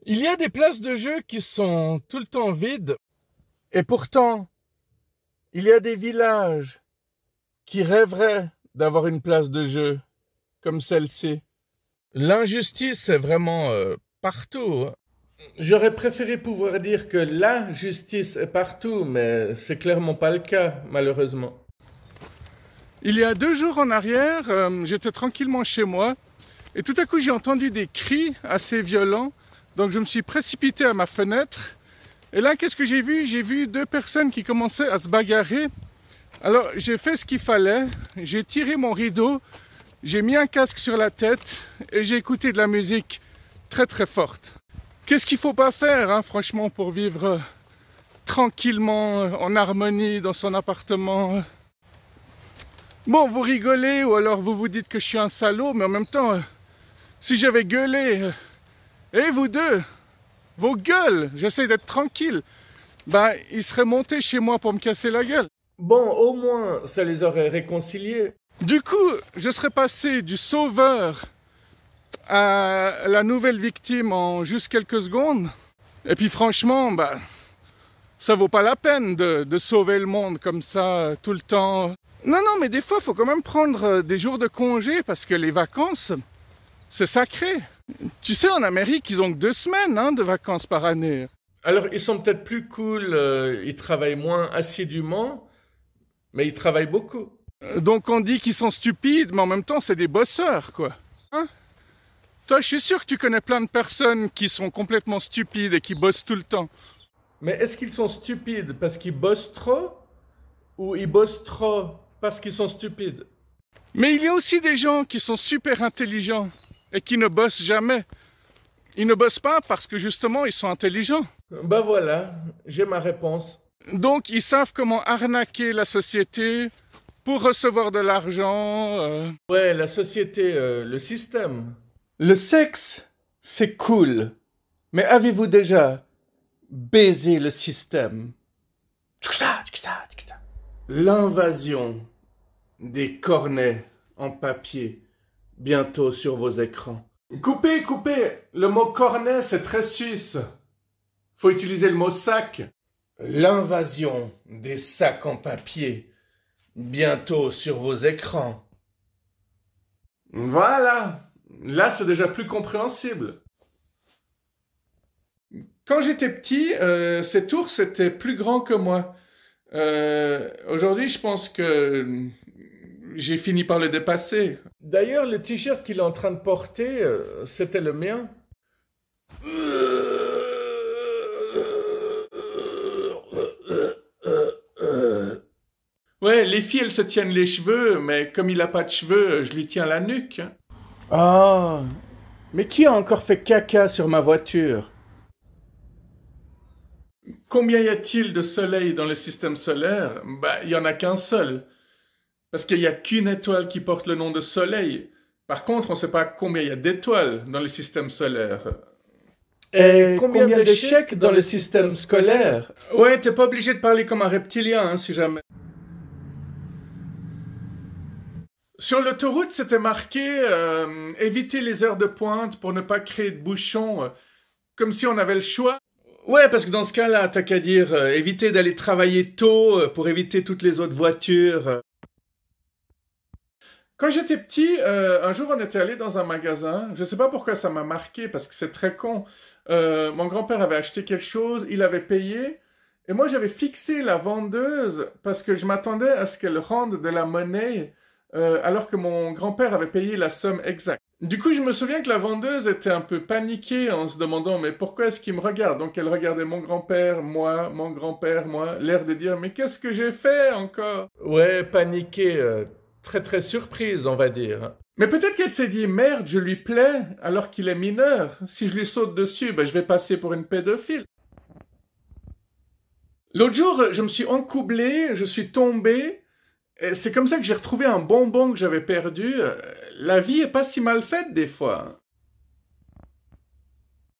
Il y a des places de jeu qui sont tout le temps vides, et pourtant, il y a des villages qui rêveraient d'avoir une place de jeu comme celle-ci. L'injustice est vraiment partout, hein. J'aurais préféré pouvoir dire que la justice est partout, mais c'est clairement pas le cas, malheureusement. Il y a 2 jours en arrière, j'étais tranquillement chez moi, et tout à coup j'ai entendu des cris assez violents, donc je me suis précipité à ma fenêtre, et là qu'est-ce que j'ai vu? J'ai vu 2 personnes qui commençaient à se bagarrer. Alors j'ai fait ce qu'il fallait, j'ai tiré mon rideau, j'ai mis un casque sur la tête, et j'ai écouté de la musique très très forte. Qu'est-ce qu'il faut pas faire, hein, franchement, pour vivre tranquillement, en harmonie dans son appartement? Bon, vous rigolez ou alors vous vous dites que je suis un salaud, mais en même temps, si j'avais gueulé, et vous deux, vos gueules, j'essaie d'être tranquille, bah, ils seraient montés chez moi pour me casser la gueule. Bon, au moins, ça les aurait réconciliés. Du coup, je serais passé du sauveur à la nouvelle victime en juste quelques secondes. Et puis franchement, bah, ça vaut pas la peine de sauver le monde comme ça tout le temps. Non, non, mais des fois, il faut quand même prendre des jours de congé parce que les vacances, c'est sacré. Tu sais, en Amérique, ils ont que 2 semaines de vacances par année. Alors, ils sont peut-être plus cool, ils travaillent moins assidûment, mais ils travaillent beaucoup. Donc on dit qu'ils sont stupides, mais en même temps, c'est des bosseurs, quoi. Hein? Toi, je suis sûr que tu connais plein de personnes qui sont complètement stupides et qui bossent tout le temps. Mais est-ce qu'ils sont stupides parce qu'ils bossent trop ou ils bossent trop parce qu'ils sont stupides? Mais il y a aussi des gens qui sont super intelligents et qui ne bossent jamais. Ils ne bossent pas parce que justement ils sont intelligents. Ben voilà, j'ai ma réponse. Donc ils savent comment arnaquer la société pour recevoir de l'argent. Ouais, la société, le système. Le sexe, c'est cool. Mais avez-vous déjà baisé le système? L'invasion des cornets en papier, bientôt sur vos écrans. Coupez, coupez! Le mot cornet, c'est très suisse. Faut utiliser le mot sac. L'invasion des sacs en papier, bientôt sur vos écrans. Voilà! Là, c'est déjà plus compréhensible. Quand j'étais petit, cet ours était plus grand que moi. Aujourd'hui, je pense que j'ai fini par le dépasser. D'ailleurs, le t-shirt qu'il est en train de porter, c'était le mien. Ouais, les filles, elles se tiennent les cheveux, mais comme il a pas de cheveux, je lui tiens la nuque. Ah, mais qui a encore fait caca sur ma voiture? Combien y a-t-il de soleils dans le système solaire? Bah, il y en a qu'un seul. Parce qu'il n'y a qu'une étoile qui porte le nom de soleil. Par contre, on ne sait pas combien il y a d'étoiles dans le système solaire. Et combien d'échecs dans le système scolaire? Ouais, t'es pas obligé de parler comme un reptilien, hein, si jamais. Sur l'autoroute, c'était marqué éviter les heures de pointe pour ne pas créer de bouchons, comme si on avait le choix. Ouais, parce que dans ce cas-là, t'as qu'à dire éviter d'aller travailler tôt pour éviter toutes les autres voitures. Quand j'étais petit, un jour on était allé dans un magasin. Je sais pas pourquoi ça m'a marqué parce que c'est très con. Mon grand-père avait acheté quelque chose, il avait payé, et moi j'avais fixé la vendeuse parce que je m'attendais à ce qu'elle rende de la monnaie alors que mon grand-père avait payé la somme exacte. Du coup, je me souviens que la vendeuse était un peu paniquée en se demandant mais pourquoi est-ce qu'il me regarde? Donc elle regardait mon grand-père, moi, mon grand-père, moi, l'air de dire mais qu'est-ce que j'ai fait encore? Ouais, paniquée, très très surprise, on va dire. Mais peut-être qu'elle s'est dit merde, je lui plais alors qu'il est mineur. Si je lui saute dessus, ben, je vais passer pour une pédophile. L'autre jour, je me suis encoublé, je suis tombé. C'est comme ça que j'ai retrouvé un bonbon que j'avais perdu. La vie est pas si mal faite des fois.